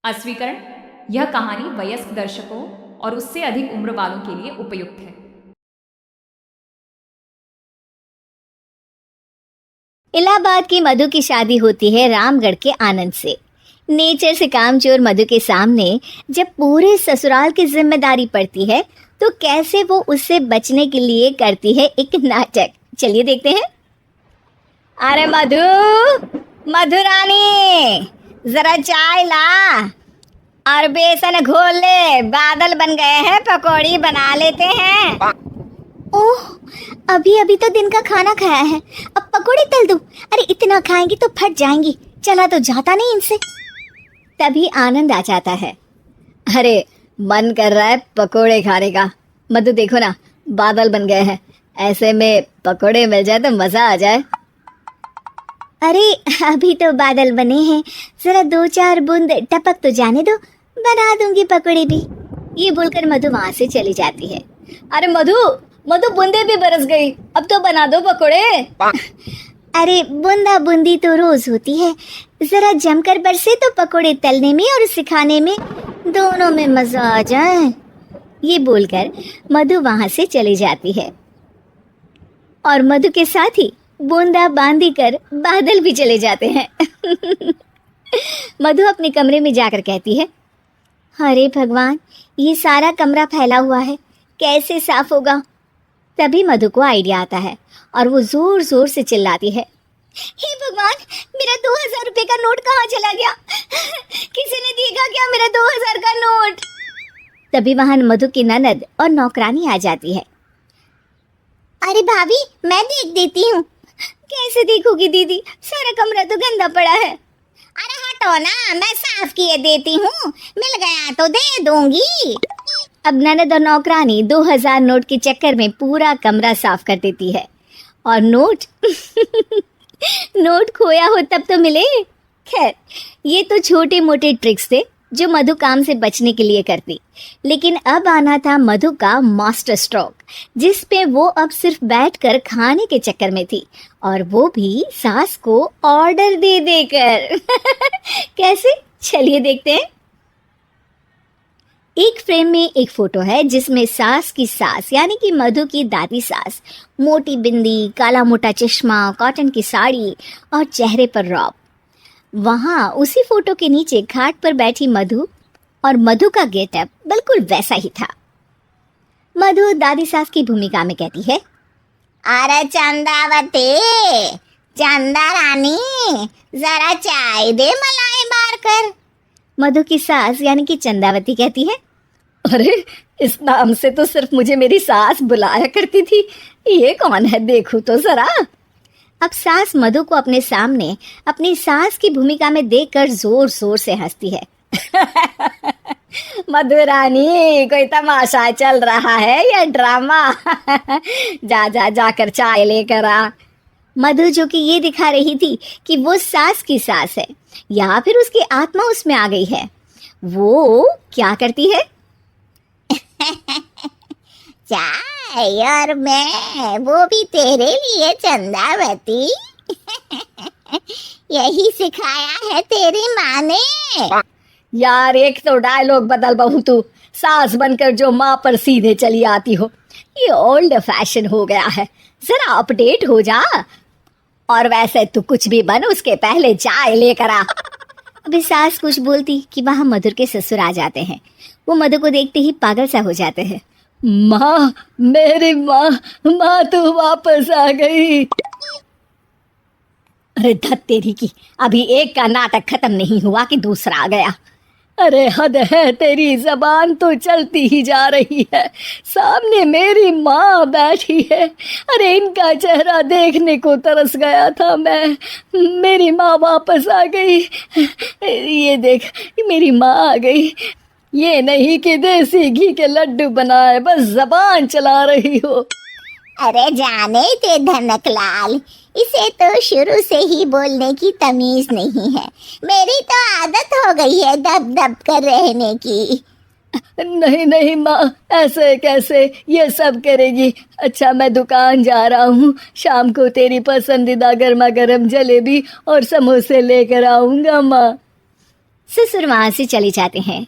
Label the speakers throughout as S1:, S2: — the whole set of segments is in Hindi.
S1: अस्वीकरण। यह कहानी वयस्क दर्शकों और उससे अधिक उम्र वालों के लिए उपयुक्त है।
S2: इलाहाबाद की मधु की शादी होती है रामगढ़ के आनंद से। नेचर से कामचोर मधु के सामने जब पूरे ससुराल की जिम्मेदारी पड़ती है तो कैसे वो उससे बचने के लिए करती है एक नाटक। चलिए देखते हैं। अरे मधु, मधुरानी, जरा चाय ला और बेसन घोल ले। बादल बन गए हैं, पकौड़ी बना लेते हैं। ओह, अभी अभी तो दिन का खाना खाया है, अब पकोड़े तल दूं? अरे इतना खाएंगी तो फट जाएंगी, चला तो जाता नहीं इनसे। तभी आनंद आ जाता है। अरे मन कर रहा है पकोड़े खाने का। मधु देखो ना, बादल बन गए हैं, ऐसे में पकोड़े मिल जाए तो मजा आ जाए। अरे अभी तो बादल बने हैं, जरा 2-4 बूंद टपक तो जाने दो, बना दूंगी पकोड़े भी। ये बोलकर मधु वहां से चली जाती है। अरे मधु, मधु बूंदे भी बरस गई, अब तो बना दो पकोड़े। अरे बूंदा बूंदी तो रोज होती है, जरा जमकर बरसे तो पकोड़े तलने में और सिखाने में दोनों में मजा आ जाए। ये बोलकर मधु वहां से चली जाती है और मधु के साथ ही बूंदा बांदी कर बादल भी चले जाते हैं। मधु अपने कमरे में जाकर कहती है, अरे भगवान, ये सारा कमरा फैला हुआ है, कैसे साफ होगा? तभी मधु को आइडिया आता है और वो जोर जोर से चिल्लाती है, हे भगवान, मेरा 2000 रुपए का नोट कहाँ चला गया? किसी ने देखा क्या मेरा 2000 का नोट? तभी वहां मधु की ननद और नौकरानी आ जाती है। अरे भाभी, मैं देख देती हूँ। कैसे देखोगी दीदी, सारा कमरा तो गंदा पड़ा है। अरे हटो ना, मैं साफ किए देती हूँ, मिल गया तो दे दूंगी। अब ननद और नौकरानी 2000 नोट के चक्कर में पूरा कमरा साफ कर देती है और नोट नोट खोया हो तब तो मिले। खैर, ये तो छोटे मोटे ट्रिक्स थे जो मधु काम से बचने के लिए करती, लेकिन अब आना था मधु का मास्टर स्ट्रोक, जिस पे वो अब सिर्फ बैठकर खाने के चक्कर में थी, और वो भी सास को ऑर्डर दे देकर। कैसे? चलिए देखते हैं। एक फ्रेम में एक फोटो है जिसमें सास की सास यानी कि मधु की दादी सास, मोटी बिंदी, काला मोटा चश्मा, कॉटन की साड़ी और चेहरे पर रौब। वहां उसी फोटो के नीचे खाट पर बैठी मधु, और मधु का गेटअप बिल्कुल वैसा ही था। मधु दादी सास की भूमिका में कहती है, अरे चंदावती, चंदा रानी, जरा चाय दे मलाई मार कर। मधु की सास यानी कि चंदावती कहती है, अरे इस नाम से तो सिर्फ मुझे मेरी सास बुलाया करती थी, ये कौन है देखूं तो जरा। अब सास मधु को अपने सामने अपनी सास की भूमिका में देखकर जोर जोर से हंसती है। मधुरानी, कोई तमाशा चल रहा है या ड्रामा? जा जा जाकर चाय लेकर आ। मधु जो कि ये दिखा रही थी कि वो सास की सास है या फिर उसकी आत्मा उसमें आ गई है, वो क्या करती है? चाय और मैं, वो भी तेरे लिए चंदावती। यही सिखाया है तेरी माँ ने। यार एक तो डायलॉग बदल बहू, तू सास बनकर जो माँ पर सीधे चली आती हो, ये ओल्ड फैशन हो गया है, जरा अपडेट हो जा। और वैसे तू कुछ भी बन, उसके पहले चाय लेकर आ। अभी सास कुछ बोलती कि वहां मधुर के ससुर आ जाते हैं। वो मधु को देखते ही पागल सा हो जाते हैं। माँ, मेरी माँ, माँ तू वापस आ गई। अरे धत तेरी की, अभी एक का नाटक खत्म नहीं हुआ कि दूसरा आ गया। अरे हद है, तेरी जबान तो चलती ही जा रही है, सामने मेरी माँ बैठी है। अरे इनका चेहरा देखने को तरस गया था मैं, मेरी माँ वापस आ गई। ये देख, मेरी माँ आ गई। ये नहीं कि देसी घी के लड्डू बनाए, बस जबान चला रही हो। अरे जाने दे धनकलाल, इसे तो शुरू से ही बोलने की तमीज नहीं है, मेरी तो आदत हो गई है दब दब कर रहने की। नहीं नहीं माँ, ऐसे कैसे ये सब करेगी? अच्छा मैं दुकान जा रहा हूँ, शाम को तेरी पसंदीदा गर्मा गर्म जलेबी और समोसे लेकर आऊँगा माँ। ससुर वहां से चले जाते हैं।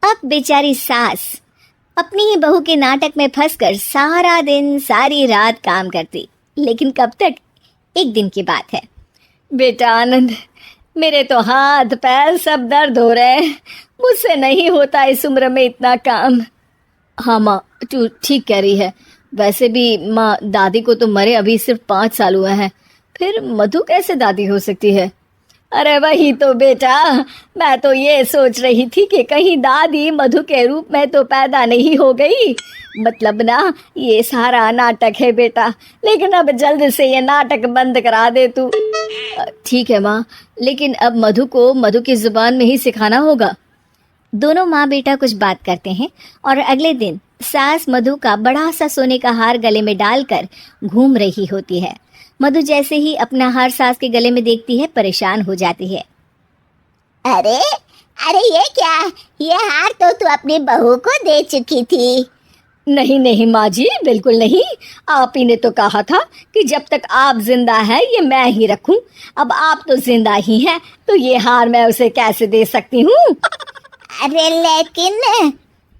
S2: अब बेचारी सास अपनी ही बहू के नाटक में फंसकर सारा दिन सारी रात काम करती। लेकिन कब तक? एक दिन की बात है। बेटा आनंद, मेरे तो हाथ पैर सब दर्द हो रहे हैं, मुझसे नहीं होता इस उम्र में इतना काम। हाँ माँ, तू ठीक कह रही है। वैसे भी माँ, दादी को तो मरे अभी सिर्फ 5 साल हुए हैं, फिर मधु कैसे दादी हो सकती है? अरे वही तो बेटा, मैं तो ये सोच रही थी कि कहीं दादी मधु के रूप में तो पैदा नहीं हो गई। मतलब ना, ये सारा नाटक है बेटा, लेकिन अब जल्द से ये नाटक बंद करा दे तू। ठीक है माँ, लेकिन अब मधु को मधु की जुबान में ही सिखाना होगा। दोनों माँ बेटा कुछ बात करते हैं और अगले दिन सास मधु का बड़ा सा सोने का हार गले में डालकर घूम रही होती है। मधु जैसे ही अपना हार सास के गले में देखती है, परेशान हो जाती है।
S3: अरे अरे, ये क्या? ये हार तो तू अपनी बहू को दे चुकी थी।
S2: नहीं नहीं माँ जी, बिल्कुल नहीं। आप ही ने तो कहा था कि जब तक आप जिंदा है ये मैं ही रखूं। अब आप तो जिंदा ही हैं, तो ये हार मैं उसे कैसे दे सकती हूँ?
S3: अरे लेकिन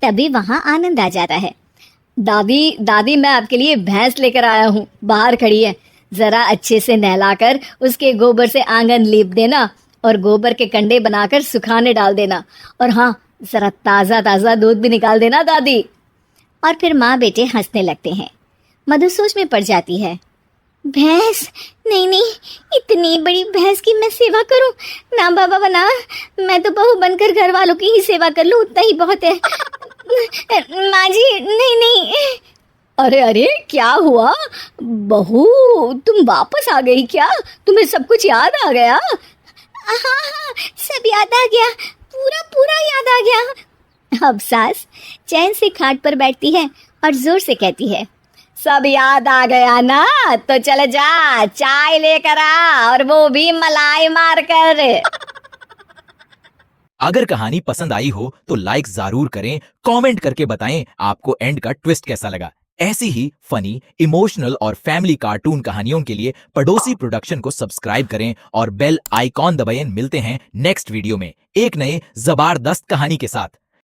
S2: तभी वहाँ आनंद आ जाता है। दादी दादी, मैं आपके लिए भैंस लेकर आया हूँ, बाहर खड़ी है। जरा अच्छे से नहलाकर उसके गोबर से आंगन लीप देना और गोबर के कंडे बनाकर सुखाने डाल देना। और हाँ, जरा ताज़ा ताज़ा दूध भी निकाल देना दादी। और फिर माँ बेटे हंसने लगते हैं। मधु सोच में पड़ जाती है। भैंस? नहीं नहीं, इतनी बड़ी भैंस की मैं सेवा करूं? ना बाबा बना, मैं तो बहू बनकर घर वालों की ही सेवा कर लूं, उतना ही बहुत है। माँ जी, नहीं नहीं। अरे अरे, क्या हुआ बहू, तुम वापस आ गई क्या? तुम्हें सब कुछ याद आ गया?
S3: हाँ हाँ, सब याद आ गया, पूरा पूरा याद आ गया।
S2: अब सास चैन से खाट पर बैठती है और जोर से कहती है, सब याद आ गया ना? तो चल जा, चाय लेकर आ, और वो भी मलाई मार कर।
S4: अगर कहानी पसंद आई हो तो लाइक जरूर करें, कमेंट करके बताएं आपको एंड का ट्विस्ट कैसा लगा। ऐसी ही फनी, इमोशनल और फैमिली कार्टून कहानियों के लिए पड़ोसी प्रोडक्शन को सब्सक्राइब करें और बेल आइकॉन दबाएं। मिलते हैं नेक्स्ट वीडियो में एक नए जबरदस्त कहानी के साथ।